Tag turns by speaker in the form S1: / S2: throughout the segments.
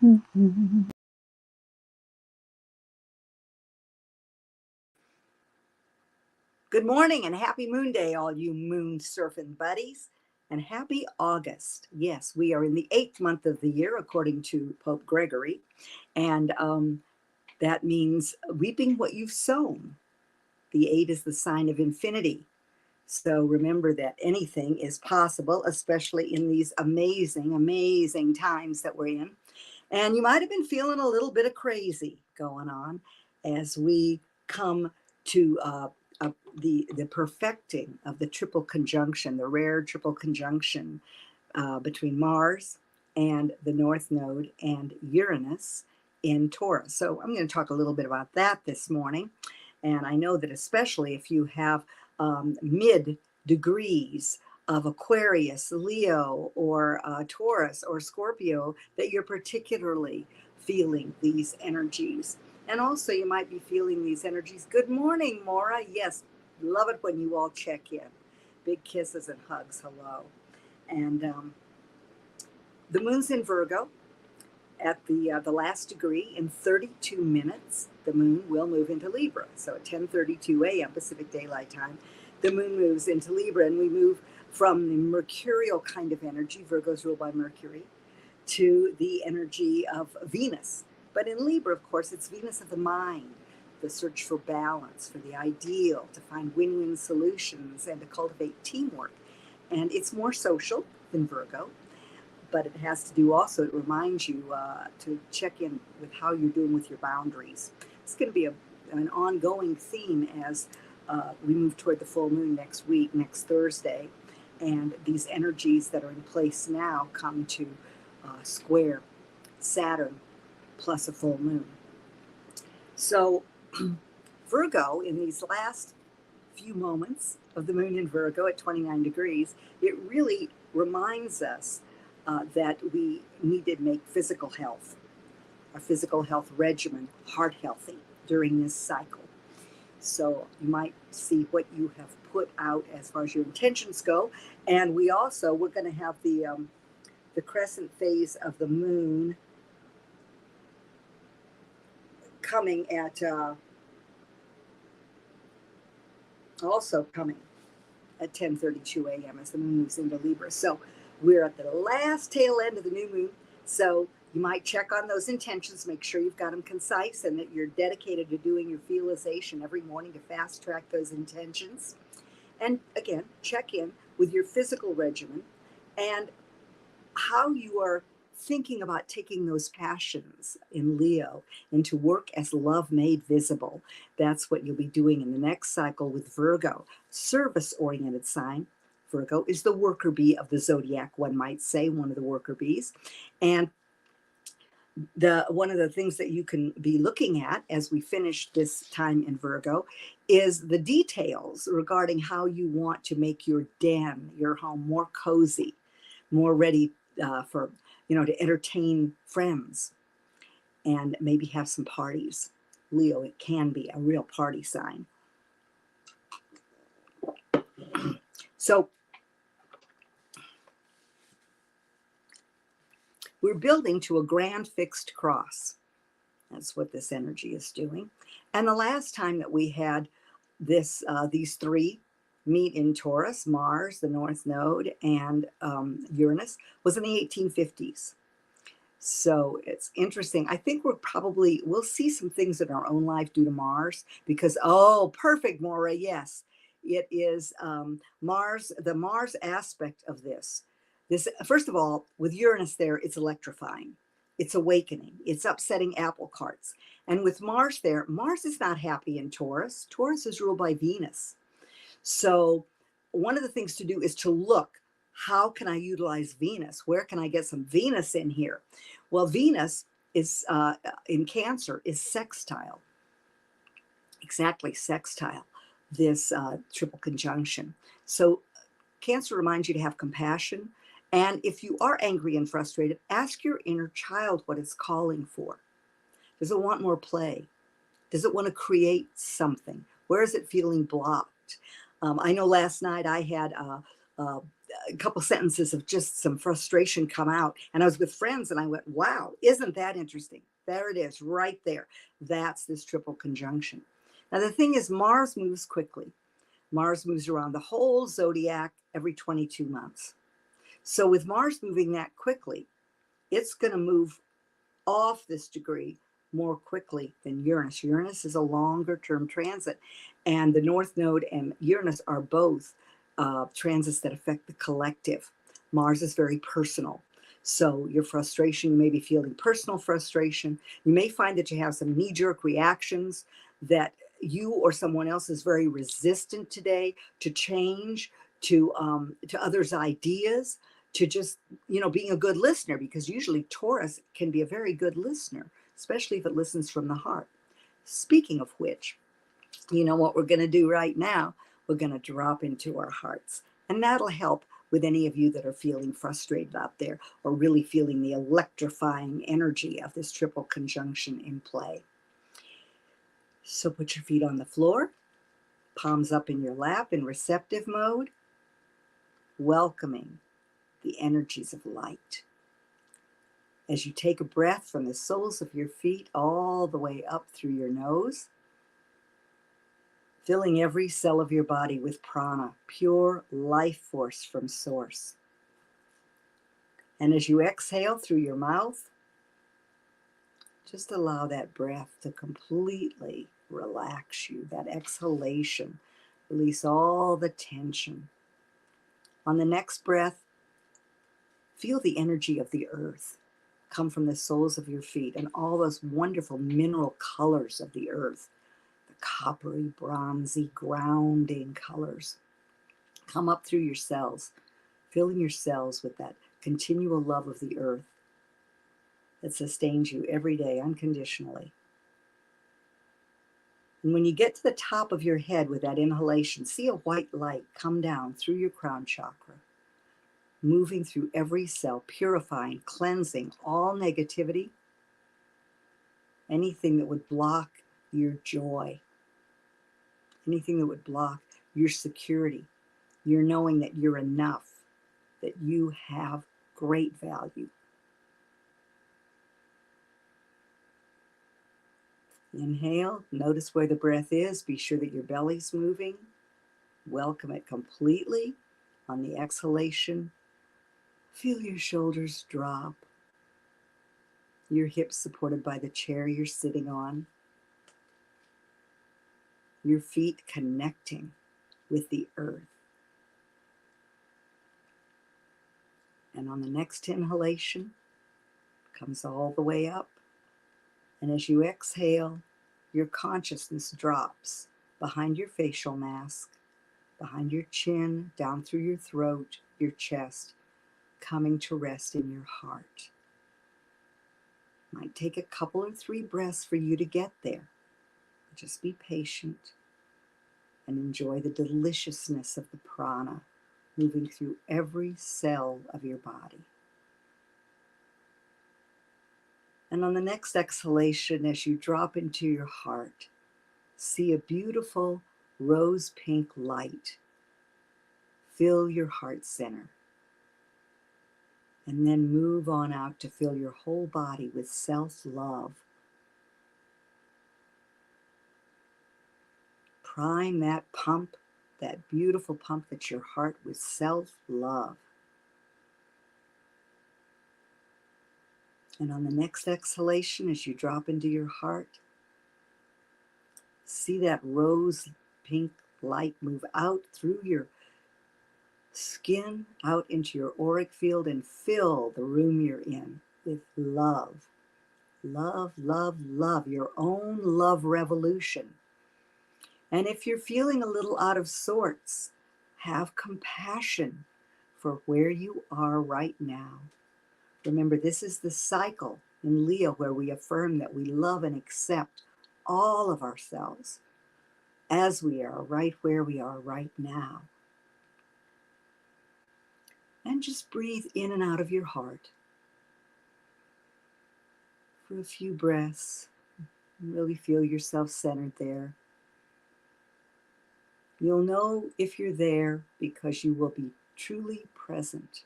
S1: Good morning and happy moon day, all you moon surfing buddies. And happy August. Yes, we are in the 8th month of the year, according to Pope Gregory. And that means reaping what you've sown. The 8 is the sign of infinity. So remember that anything is possible, especially in these amazing, amazing times that we're in. And you might have been feeling a little bit of crazy going on as we come to the perfecting of the triple conjunction, the rare triple conjunction between Mars and the North Node and Uranus in Taurus. So I'm going to talk a little bit about that this morning. And I know that especially if you have mid degrees of Aquarius, Leo, or Taurus, or Scorpio, that you're particularly feeling these energies. And also you might be feeling these energies. Good morning, Maura. Yes, love it when you all check in. Big kisses and hugs. Hello. And the moon's in Virgo at the last degree. In 32 minutes, the moon will move into Libra. So at 10:32 a.m. Pacific Daylight Time, the moon moves into Libra, and we move from the mercurial kind of energy, Virgo's ruled by Mercury, to the energy of Venus. But in Libra, of course, it's Venus of the mind, the search for balance, for the ideal, to find win-win solutions and to cultivate teamwork. And it's more social than Virgo, but it has to do also, it reminds you to check in with how you're doing with your boundaries. It's going to be an ongoing theme as we move toward the full moon next week, next Thursday. And these energies that are in place now come to square Saturn plus a full moon. So Virgo, in these last few moments of the moon in Virgo at 29 degrees, it really reminds us that we need to make physical health, a physical health regimen, heart healthy during this cycle. So you might see what you have put out as far as your intentions go. And we're going to have the crescent phase of the moon coming at, also coming at 10:32 a.m. as the moon moves into Libra. So we're at the last tail end of the new moon. So you might check on those intentions, make sure you've got them concise and that you're dedicated to doing your feelization every morning to fast track those intentions. And again, check in with your physical regimen and how you are thinking about taking those passions in Leo into work as love made visible. That's what you'll be doing in the next cycle with Virgo, service-oriented sign. Virgo is the worker bee of the zodiac, one might say, one of the worker bees. And one of the things that you can be looking at as we finish this time in Virgo is the details regarding how you want to make your den, your home, more cozy, more ready for, to entertain friends and maybe have some parties. Leo, it can be a real party sign. So we're building to a grand fixed cross. That's what this energy is doing. And the last time that we had these three meet in Taurus, Mars, the North Node, and Uranus, was in the 1850s. So it's interesting. I think we'll see some things in our own life due to Mars because, perfect, Maura, yes. It is Mars, the Mars aspect of this. First of all, with Uranus there, it's electrifying. It's awakening. It's upsetting apple carts. And with Mars there, Mars is not happy in Taurus. Taurus is ruled by Venus. So one of the things to do is to look, how can I utilize Venus? Where can I get some Venus in here? Well, Venus is in Cancer is sextile. Exactly, sextile, this triple conjunction. So Cancer reminds you to have compassion. And if you are angry and frustrated, ask your inner child what it's calling for. Does it want more play? Does it want to create something? Where is it feeling blocked? I know last night I had a couple sentences of just some frustration come out. And I was with friends and I went, wow, isn't that interesting? There it is right there. That's this triple conjunction. Now, the thing is, Mars moves quickly. Mars moves around the whole zodiac every 22 months. So with Mars moving that quickly, it's going to move off this degree more quickly than Uranus. Uranus is a longer term transit, and the North Node and Uranus are both transits that affect the collective. Mars is very personal. So your frustration, you may be feeling personal frustration. You may find that you have some knee-jerk reactions, that you or someone else is very resistant today to change, to others' ideas, to just, being a good listener, because usually Taurus can be a very good listener, especially if it listens from the heart. Speaking of which, you know what we're going to do right now? We're going to drop into our hearts, and that'll help with any of you that are feeling frustrated out there or really feeling the electrifying energy of this triple conjunction in play. So put your feet on the floor, palms up in your lap in receptive mode, welcoming the energies of light. As you take a breath from the soles of your feet all the way up through your nose, filling every cell of your body with prana, pure life force from source. And as you exhale through your mouth, just allow that breath to completely relax you. That exhalation, release all the tension. On the next breath, feel the energy of the earth come from the soles of your feet and all those wonderful mineral colors of the earth, the coppery, bronzy, grounding colors. Come up through your cells, filling your cells with that continual love of the earth that sustains you every day unconditionally. And when you get to the top of your head with that inhalation, see a white light come down through your crown chakra, moving through every cell, purifying, cleansing all negativity, anything that would block your joy, anything that would block your security, your knowing that you're enough, that you have great value. Inhale, notice where the breath is. Be sure that your belly's moving. Welcome it completely. On the exhalation, feel your shoulders drop, your hips supported by the chair you're sitting on, your feet connecting with the earth. And on the next inhalation, comes all the way up. And as you exhale, your consciousness drops behind your facial mask, behind your chin, down through your throat, your chest, coming to rest in your heart. Might take a couple or 3 breaths for you to get there. Just be patient and enjoy the deliciousness of the prana moving through every cell of your body. And on the next exhalation, as you drop into your heart, see a beautiful rose pink light fill your heart center. And then move on out to fill your whole body with self-love. Prime that pump, that beautiful pump that's your heart, with self-love. And on the next exhalation, as you drop into your heart, see that rose pink light move out through your skin, out into your auric field, and fill the room you're in with love. Love, love, love, your own love revolution. And if you're feeling a little out of sorts, have compassion for where you are right now. Remember, this is the cycle in Leo where we affirm that we love and accept all of ourselves as we are, right where we are right now. And just breathe in and out of your heart for a few breaths. Really feel yourself centered there. You'll know if you're there because you will be truly present.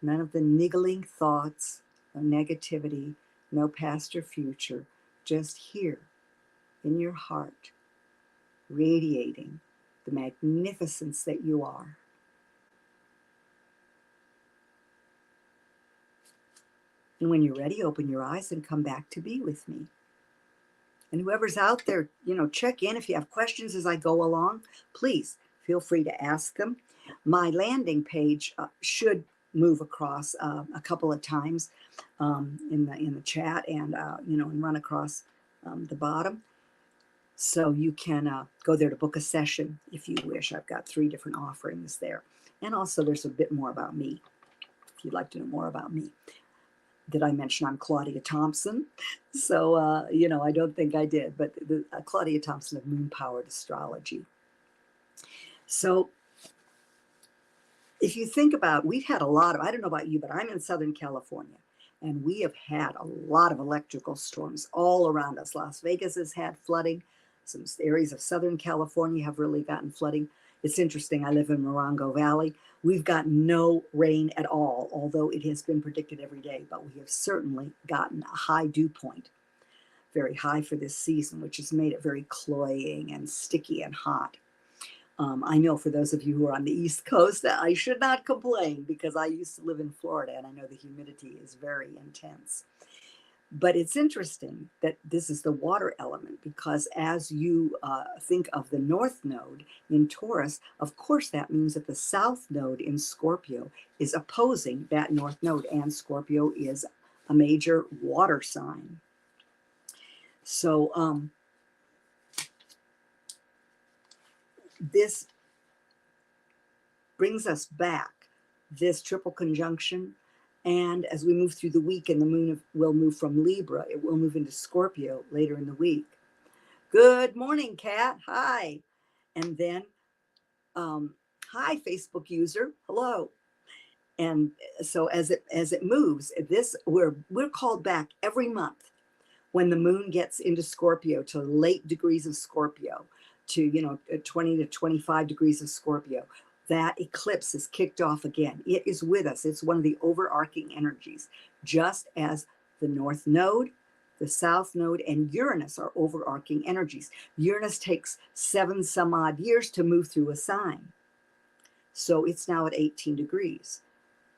S1: None of the niggling thoughts, no negativity, no past or future, just here in your heart, radiating the magnificence that you are. And when you're ready, open your eyes and come back to be with me. And whoever's out there, check in. If you have questions as I go along, please feel free to ask them. My landing page should move across a couple of times in the chat and run across the bottom. So you can go there to book a session if you wish. I've got 3 different offerings there. And also there's a bit more about me, if you'd like to know more about me. Did I mention I'm Claudia Thompson? So, I don't think I did, but Claudia Thompson of Moon Powered Astrology. So if you think about, we've had a lot of, I don't know about you, but I'm in Southern California, and we have had a lot of electrical storms all around us. Las Vegas has had flooding. Some areas of Southern California have really gotten flooding. It's interesting. I live in Morongo Valley. We've got no rain at all, although it has been predicted every day, but we have certainly gotten a high dew point, very high for this season, which has made it very cloying and sticky and hot. I know for those of you who are on the East Coast, that I should not complain because I used to live in Florida and I know the humidity is very intense. But it's interesting that this is the water element, because as you think of the North Node in Taurus, of course, that means that the South Node in Scorpio is opposing that North Node, and Scorpio is a major water sign. So this brings us back, this triple conjunction. And as we move through the week and the moon will move from Libra, it will move into Scorpio later in the week. Good morning, Kat. Hi. And then, hi, Facebook user. Hello. And so as it moves, we're called back every month when the moon gets into Scorpio to late degrees of Scorpio, to 20 to 25 degrees of Scorpio. That eclipse is kicked off again. It is with us. It's one of the overarching energies, just as the North Node, the South Node, and Uranus are overarching energies. Uranus takes 7 some odd years to move through a sign. So it's now at 18 degrees.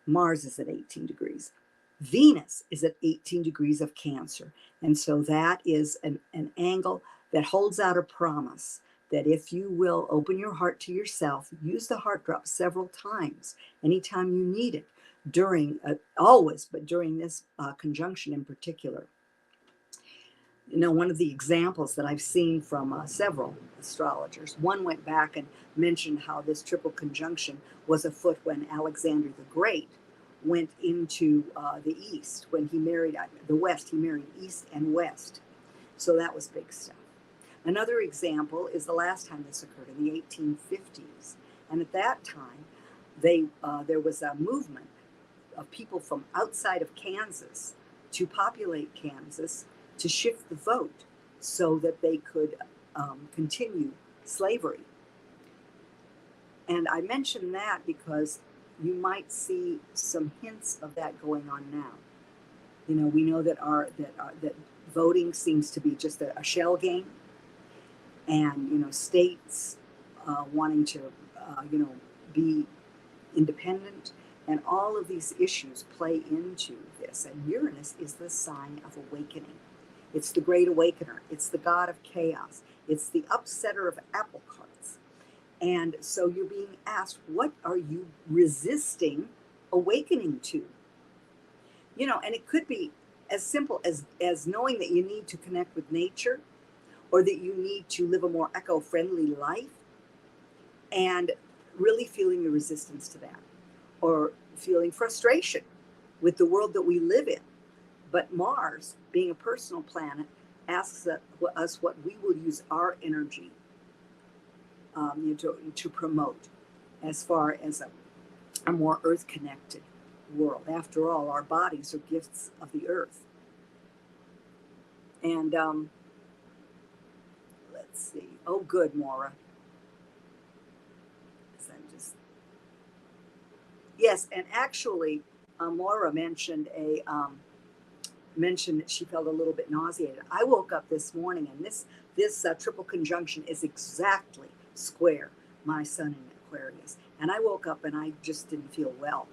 S1: Mars is at 18 degrees. Venus is at 18 degrees of Cancer. And so that is an angle that holds out a promise that if you will open your heart to yourself, use the heart drop several times, anytime you need it, always, but during this conjunction in particular. One of the examples that I've seen from several astrologers, one went back and mentioned how this triple conjunction was afoot when Alexander the Great went into the East. When he married the West, he married East and West. So that was big stuff. Another example is the last time this occurred in the 1850s. And at that time, there was a movement of people from outside of Kansas to populate Kansas to shift the vote so that they could continue slavery. And I mention that because you might see some hints of that going on now. We know that that voting seems to be just a shell game. And, states wanting to, be independent, and all of these issues play into this. And Uranus is the sign of awakening. It's the great awakener. It's the god of chaos. It's the upsetter of apple carts. And so you're being asked, what are you resisting awakening to? And it could be as simple as knowing that you need to connect with nature, or that you need to live a more eco-friendly life, and really feeling the resistance to that, or feeling frustration with the world that we live in. But Mars, being a personal planet, asks us what we will use our energy to promote as far as a more earth-connected world. After all, our bodies are gifts of the earth. And let's see. Oh, good, Maura. Yes, and actually, Maura mentioned that she felt a little bit nauseated. I woke up this morning, and this triple conjunction is exactly square my sun in Aquarius, and I woke up and I just didn't feel well,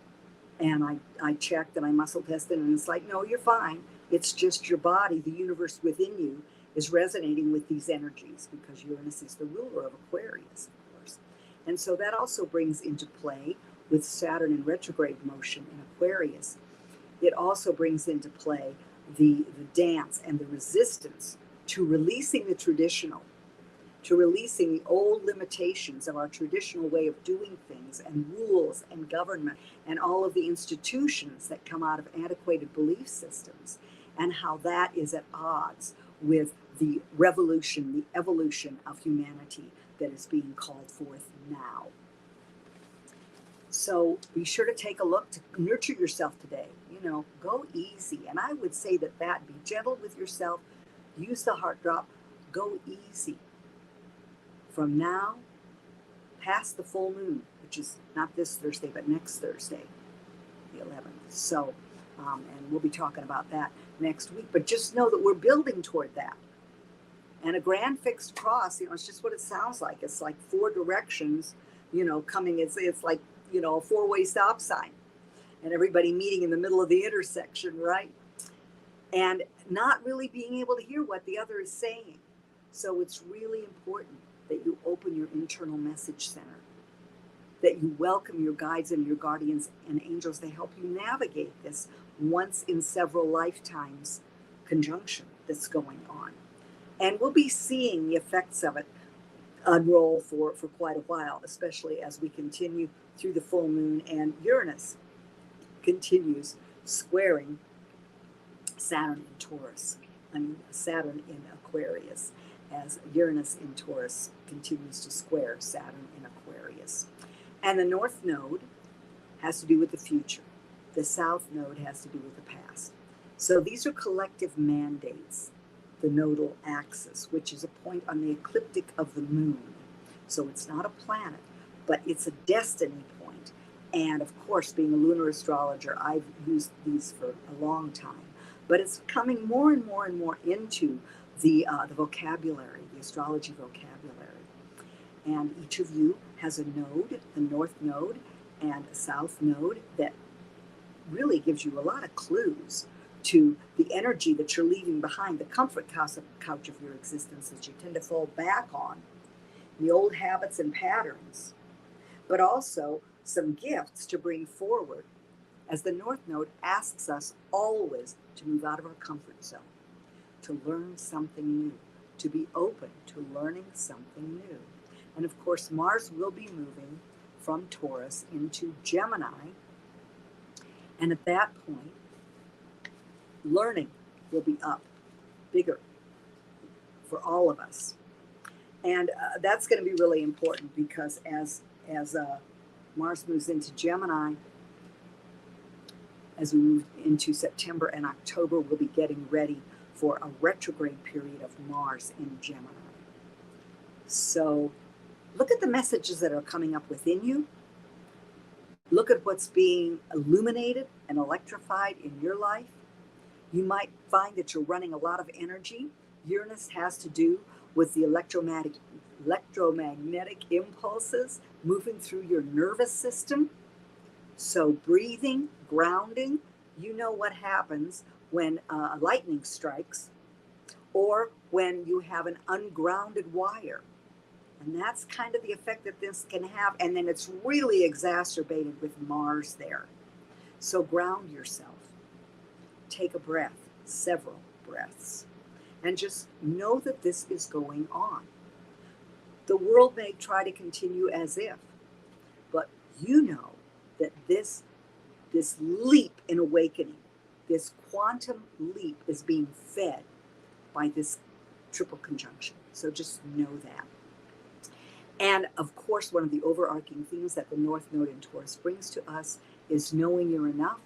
S1: and I checked and I muscle tested, and it's like, no, you're fine. It's just your body, the universe within you, is resonating with these energies because Uranus is the ruler of Aquarius, of course, and so that also brings into play with Saturn in retrograde motion in Aquarius. It also brings into play the dance and the resistance to releasing the traditional, to releasing the old limitations of our traditional way of doing things and rules and government and all of the institutions that come out of antiquated belief systems, and how that is at odds with the revolution, the evolution of humanity that is being called forth now. So be sure to take a look to nurture yourself today. Go easy. And I would say that be gentle with yourself. Use the heart drop. Go easy. From now, past the full moon, which is not this Thursday, but next Thursday, the 11th. So, and we'll be talking about that next week. But just know that we're building toward that. And a grand fixed cross, it's just what it sounds like. It's like four directions, coming. It's like, a four-way stop sign, and everybody meeting in the middle of the intersection, right? And not really being able to hear what the other is saying. So it's really important that you open your internal message center, that you welcome your guides and your guardians and angels to help you navigate this once in several lifetimes conjunction that's going on. And we'll be seeing the effects of it unroll for quite a while, especially as we continue through the full moon and Uranus continues squaring Saturn in Taurus. Saturn in Aquarius, as Uranus in Taurus continues to square Saturn in Aquarius. And the North Node has to do with the future. The South Node has to do with the past. So these are collective mandates. The nodal axis, which is a point on the ecliptic of the moon. So it's not a planet, but it's a destiny point. And of course, being a lunar astrologer, I've used these for a long time. But it's coming more and more and more into the vocabulary, the astrology vocabulary. And each of you has a node, a North Node and a South Node, that really gives you a lot of clues to the energy that you're leaving behind, the comfort couch of your existence that you tend to fall back on, the old habits and patterns, but also some gifts to bring forward, as the North Node asks us always to move out of our comfort zone, to learn something new, to be open to learning something new. And of course, Mars will be moving from Taurus into Gemini, and at that point, learning will be up bigger for all of us. And that's going to be really important, because as Mars moves into Gemini, as we move into September and October, we'll be getting ready for a retrograde period of Mars in Gemini. So look at the messages that are coming up within you. Look at what's being illuminated and electrified in your life. You might find that you're running a lot of energy. Uranus has to do with the electromagnetic impulses moving through your nervous system. So breathing, grounding, you know what happens when lightning strikes, or when you have an ungrounded wire. And that's kind of the effect that this can have. And then it's really exacerbated with Mars there. So ground yourself. Take a breath, several breaths, and just know that this is going on. The world may try to continue as if, but you know that this leap in awakening, this quantum leap, is being fed by this triple conjunction. So just know that. And of course, one of the overarching themes that the North Node in Taurus brings to us is knowing you're enough,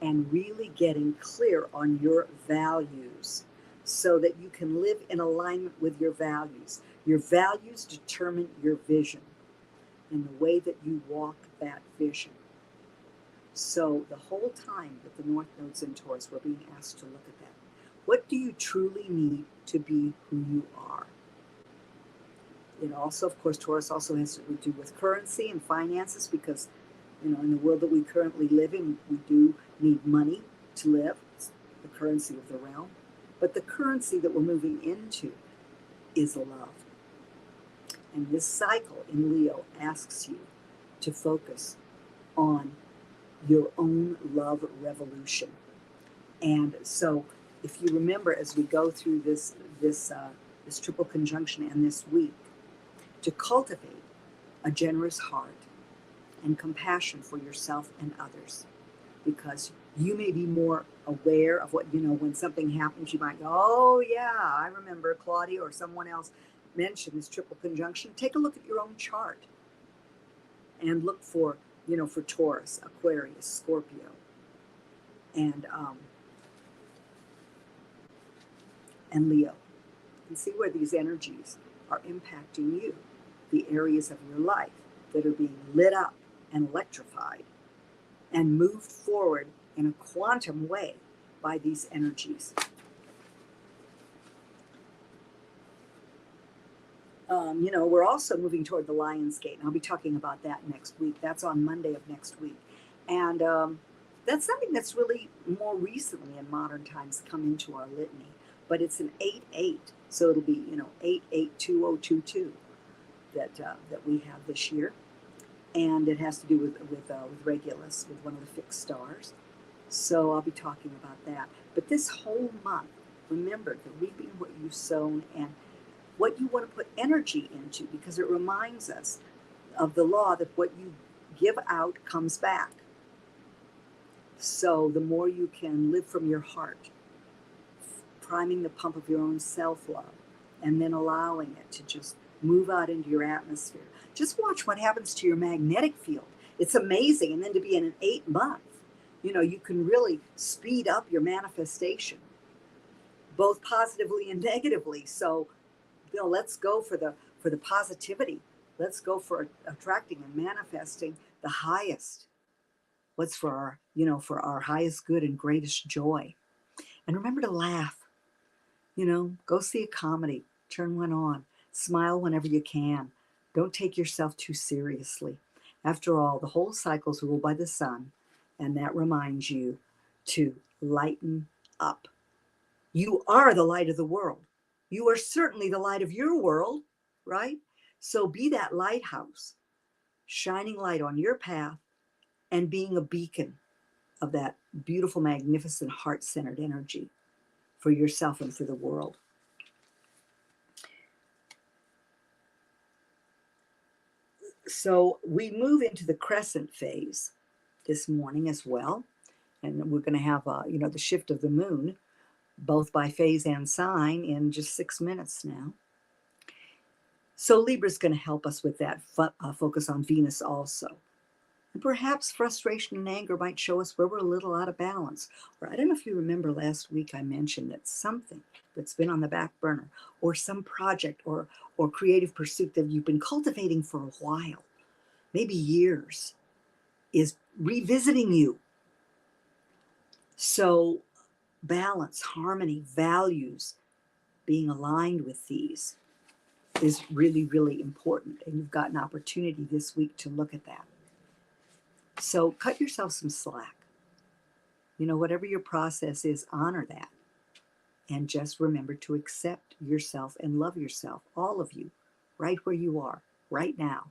S1: and really getting clear on your values so that you can live in alignment with your values. Your values determine your vision and the way that you walk that vision. So the whole time that the North Node's in Taurus, we're being asked to look at that. What do you truly need to be who you are? It also, of course, Taurus also has to do with currency and finances because, in the world that we currently live in, we do need money to live. It's the currency of the realm. But the currency that we're moving into is love. And this cycle in Leo asks you to focus on your own love revolution. And so if you remember, as we go through this triple conjunction and this week, to cultivate a generous heart and compassion for yourself and others, because you may be more aware of what, when something happens, you might go, oh yeah, I remember Claudia or someone else mentioned this triple conjunction. Take a look at your own chart and look for, for Taurus, Aquarius, Scorpio, and Leo, and see where these energies are impacting you, the areas of your life that are being lit up and electrified and moved forward in a quantum way by these energies. We're also moving toward the Lion's Gate, and I'll be talking about that next week. That's on Monday of next week. And that's something that's really more recently in modern times come into our litany. But it's an 8-8, so it'll be 882022 that we have this year, and it has to do with Regulus, with one of the fixed stars. So I'll be talking about that. But this whole month, remember the reaping what you've sown and what you want to put energy into, because it reminds us of the law that what you give out comes back. So the more you can live from your heart, priming the pump of your own self-love, and then allowing it to just move out into your atmosphere. Just watch what happens to your magnetic field. It's amazing. And then to be in an 8-month, you can really speed up your manifestation, both positively and negatively. So, let's go for the positivity. Let's go for attracting and manifesting the highest. What's for our highest good and greatest joy. And remember to laugh. Go see a comedy, turn one on, smile whenever you can. Don't take yourself too seriously. After all, the whole cycle's ruled by the sun, and that reminds you to lighten up. You are the light of the world. You are certainly the light of your world, right? So be that lighthouse, shining light on your path and being a beacon of that beautiful, magnificent, heart-centered energy for yourself and for the world. So we move into the crescent phase this morning as well. And we're going to have, the shift of the moon, both by phase and sign, in just 6 minutes now. So Libra's going to help us with that focus on Venus also. And perhaps frustration and anger might show us where we're a little out of balance. Or I don't know if you remember last week I mentioned that something that's been on the back burner, or some project or creative pursuit that you've been cultivating for a while, maybe years, is revisiting you. So balance, harmony, values, being aligned with these is really, really important. And you've got an opportunity this week to look at that. So cut yourself some slack. Whatever your process is, honor that. And just remember to accept yourself and love yourself, all of you, right where you are, right now.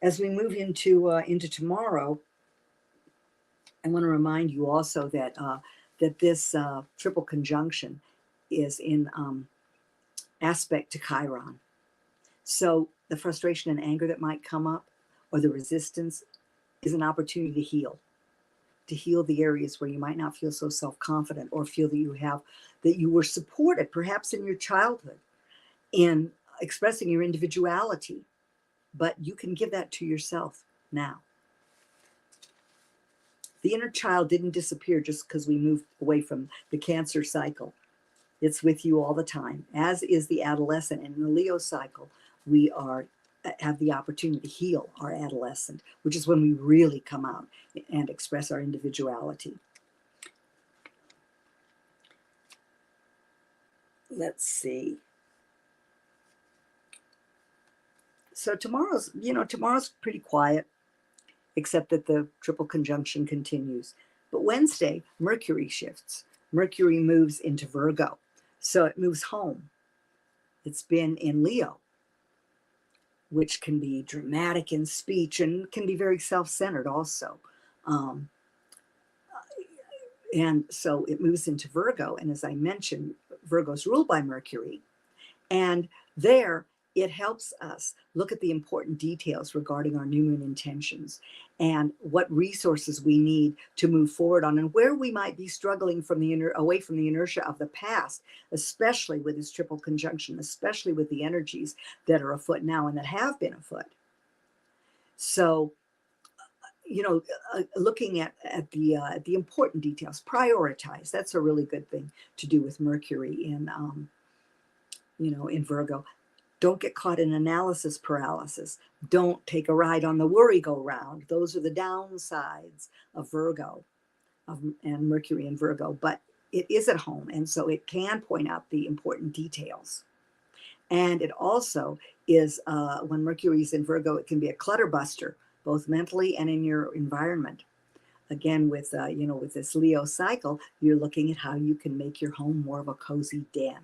S1: As we move into tomorrow, I want to remind you also that this triple conjunction is in aspect to Chiron. So the frustration and anger that might come up, or the resistance, is an opportunity to heal the areas where you might not feel so self-confident, or feel that you were supported, perhaps in your childhood, in expressing your individuality. But you can give that to yourself now. The inner child didn't disappear just because we moved away from the Cancer cycle. It's with you all the time, as is the adolescent. And in the Leo cycle, we are have the opportunity to heal our adolescent, which is when we really come out and express our individuality. Let's see. So tomorrow's pretty quiet, except that the triple conjunction continues. But Wednesday, Mercury shifts. Mercury moves into Virgo. So it moves home. It's been in Leo, which can be dramatic in speech and can be very self-centered also. And so it moves into Virgo. And as I mentioned, Virgo's ruled by Mercury. And there it helps us look at the important details regarding our new moon intentions and what resources we need to move forward on, and where we might be struggling from away from the inertia of the past, especially with this triple conjunction, especially with the energies that are afoot now and that have been afoot. So, looking at the important details, prioritize. That's a really good thing to do with Mercury in Virgo. Don't get caught in analysis paralysis. Don't take a ride on the worry-go-round. Those are the downsides of Virgo and Mercury in Virgo, but it is at home. And so it can point out the important details. And it also is, when Mercury is in Virgo, it can be a clutter buster, both mentally and in your environment. Again, with this Leo cycle, you're looking at how you can make your home more of a cozy den.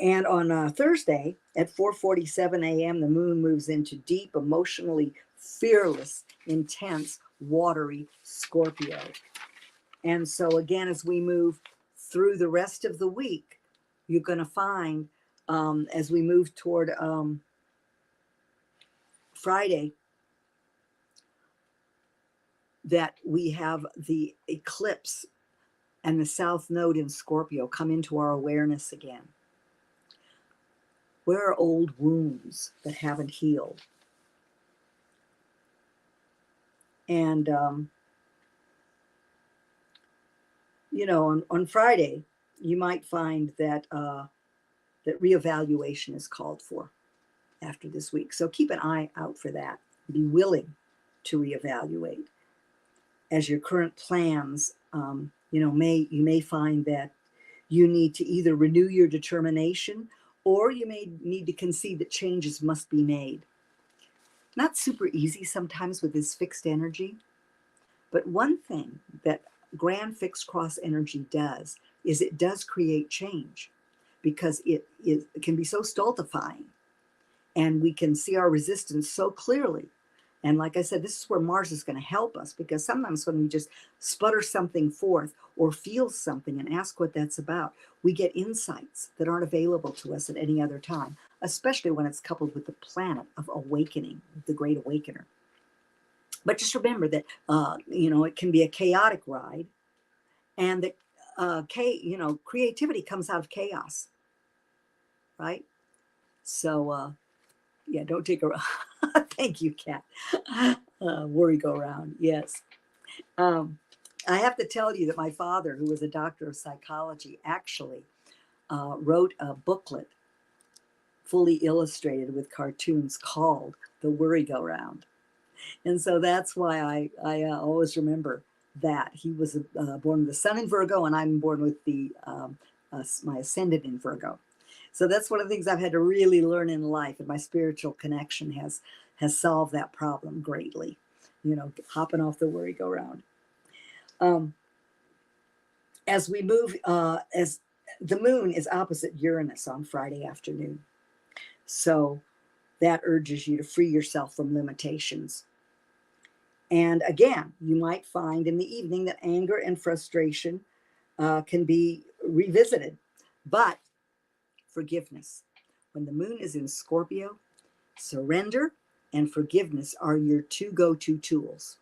S1: And on Thursday at 4:47 a.m., the moon moves into deep, emotionally fearless, intense, watery Scorpio. And so again, as we move through the rest of the week, you're going to find, as we move toward Friday, that we have the eclipse and the South Node in Scorpio come into our awareness again. Where are old wounds that haven't healed? And, on Friday, you might find that that reevaluation is called for after this week. So keep an eye out for that. Be willing to reevaluate. As your current plans, you may find that you need to either renew your determination, or you may need to concede that changes must be made. Not super easy sometimes with this fixed energy, but one thing that grand fixed cross energy does is it does create change, because it can be so stultifying, and we can see our resistance so clearly. And like I said, this is where Mars is going to help us, because sometimes when we just sputter something forth or feel something and ask what that's about, we get insights that aren't available to us at any other time, especially when it's coupled with the planet of awakening, the Great Awakener. But just remember that, it can be a chaotic ride, and that, creativity comes out of chaos, right? So, yeah, don't take a thank you, Kat. Worry go round. Yes. I have to tell you that my father, who was a doctor of psychology, actually wrote a booklet fully illustrated with cartoons called The Worry Go Round. And so that's why I always remember that. He was born with the sun in Virgo, and I'm born with my ascendant in Virgo. So that's one of the things I've had to really learn in life, and my spiritual connection has solved that problem greatly, hopping off the worry-go-round. As we move, as the moon is opposite Uranus on Friday afternoon, so that urges you to free yourself from limitations. And again, you might find in the evening that anger and frustration can be revisited, but forgiveness. When the moon is in Scorpio, surrender and forgiveness are your two go-to tools.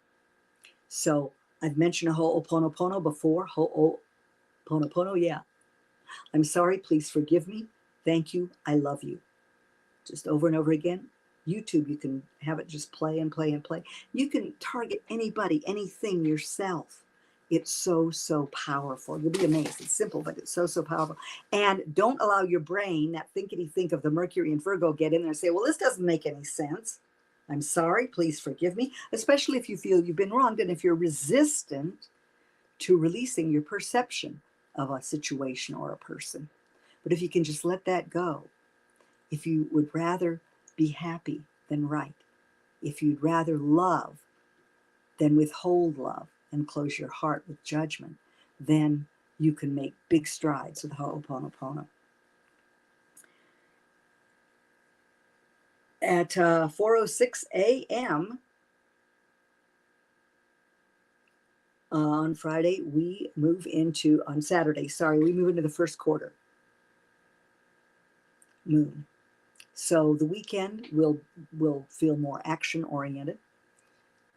S1: So I've mentioned Ho'oponopono before. Ho'oponopono, yeah. I'm sorry, please forgive me. Thank you, I love you. Just over and over again. YouTube, you can have it just play and play and play. You can target anybody, anything, yourself, It's so, so powerful. You'll be amazed. It's simple, but it's so, so powerful. And don't allow your brain, that thinkety think of the Mercury and Virgo, get in there and say, well, this doesn't make any sense. I'm sorry, please forgive me, especially if you feel you've been wronged and if you're resistant to releasing your perception of a situation or a person. But if you can just let that go, if you would rather be happy than right, if you'd rather love than withhold love and close your heart with judgment, then you can make big strides with Ho'oponopono. At 4:06 a.m. On Friday, we move into, on Saturday, we move into the first quarter moon. So the weekend will feel more action oriented.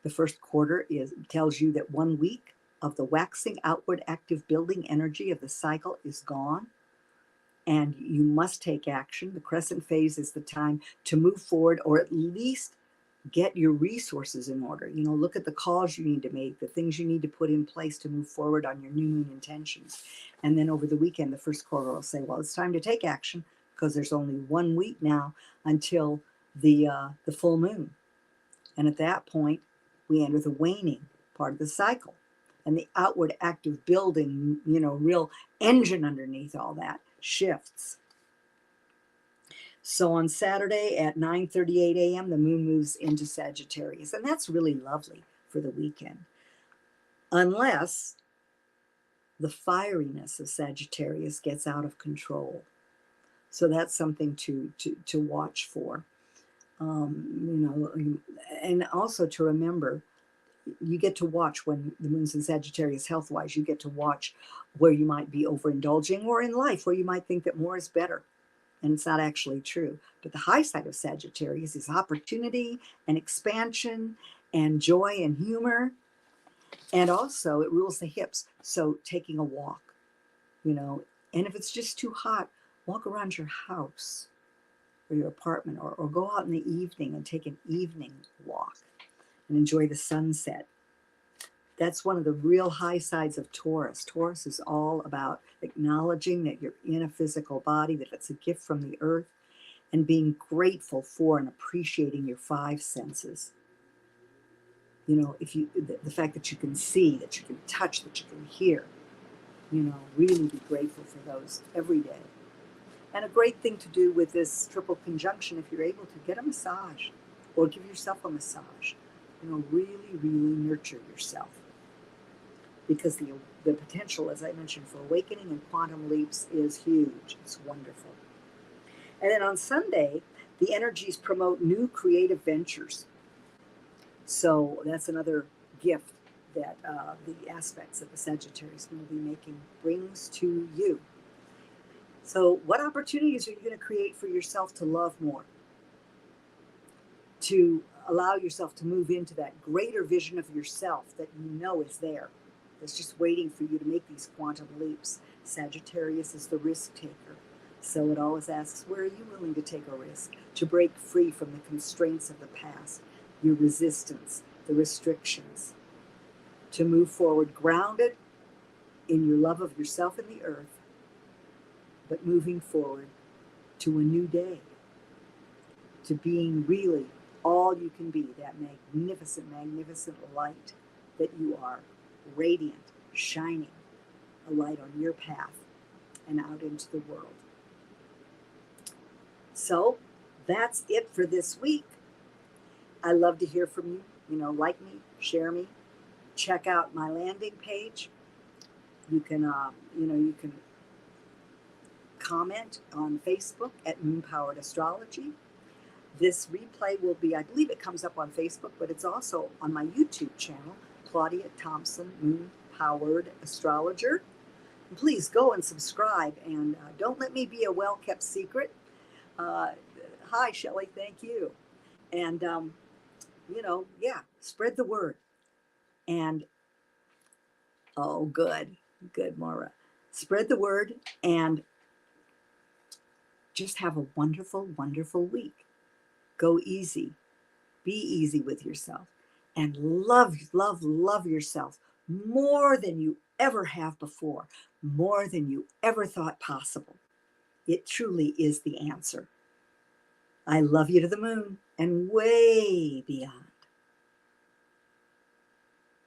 S1: The first quarter tells you that 1 week of the waxing outward active building energy of the cycle is gone, and you must take action. The crescent phase is the time to move forward, or at least get your resources in order. Look at the calls you need to make, the things you need to put in place to move forward on your new moon intentions. And then over the weekend, the first quarter will say, well, it's time to take action, because there's only 1 week now until the full moon. And at that point, we enter the waning part of the cycle. And the outward active building, real engine underneath all that shifts. So on Saturday at 9:38 a.m., the moon moves into Sagittarius. And that's really lovely for the weekend. Unless the fieriness of Sagittarius gets out of control. So that's something to watch for. And also to remember, you get to watch when the moon's in Sagittarius health-wise, you get to watch where you might be overindulging, or in life where you might think that more is better. And it's not actually true. But the high side of Sagittarius is opportunity and expansion and joy and humor. And also it rules the hips. So taking a walk, and if it's just too hot, walk around your house or your apartment, or go out in the evening and take an evening walk and enjoy the sunset. That's one of the real high sides of Taurus. Taurus is all about acknowledging that you're in a physical body, that it's a gift from the earth, and being grateful for and appreciating your five senses. If the fact that you can see, that you can touch, that you can hear, really be grateful for those every day. And a great thing to do with this triple conjunction, if you're able to, get a massage or give yourself a massage. Really, really nurture yourself. Because the potential, as I mentioned, for awakening and quantum leaps is huge. It's wonderful. And then on Sunday, the energies promote new creative ventures. So that's another gift that the aspects of the Sagittarius will be making brings to you. So what opportunities are you going to create for yourself to love more? To allow yourself to move into that greater vision of yourself that is there. That's just waiting for you to make these quantum leaps. Sagittarius is the risk taker. So it always asks, where are you willing to take a risk? To break free from the constraints of the past, your resistance, the restrictions. To move forward grounded in your love of yourself and the earth, but moving forward to a new day. To being really all you can be, that magnificent, magnificent light that you are, radiant, shining a light on your path and out into the world. So that's it for this week. I love to hear from you. Like me, share me, check out my landing page. You can, you can comment on Facebook at Moon-Powered Astrology. This replay will be, I believe it comes up on Facebook, but it's also on my YouTube channel, Claudia Thompson, Moon-Powered Astrologer. And please go and subscribe, and don't let me be a well-kept secret. Hi, Shelley, thank you. And, spread the word. And, good, Maura. Spread the word and just have a wonderful, wonderful week. Go easy. Be easy with yourself. And love yourself more than you ever have before, more than you ever thought possible. It truly is the answer. I love you to the moon and way beyond.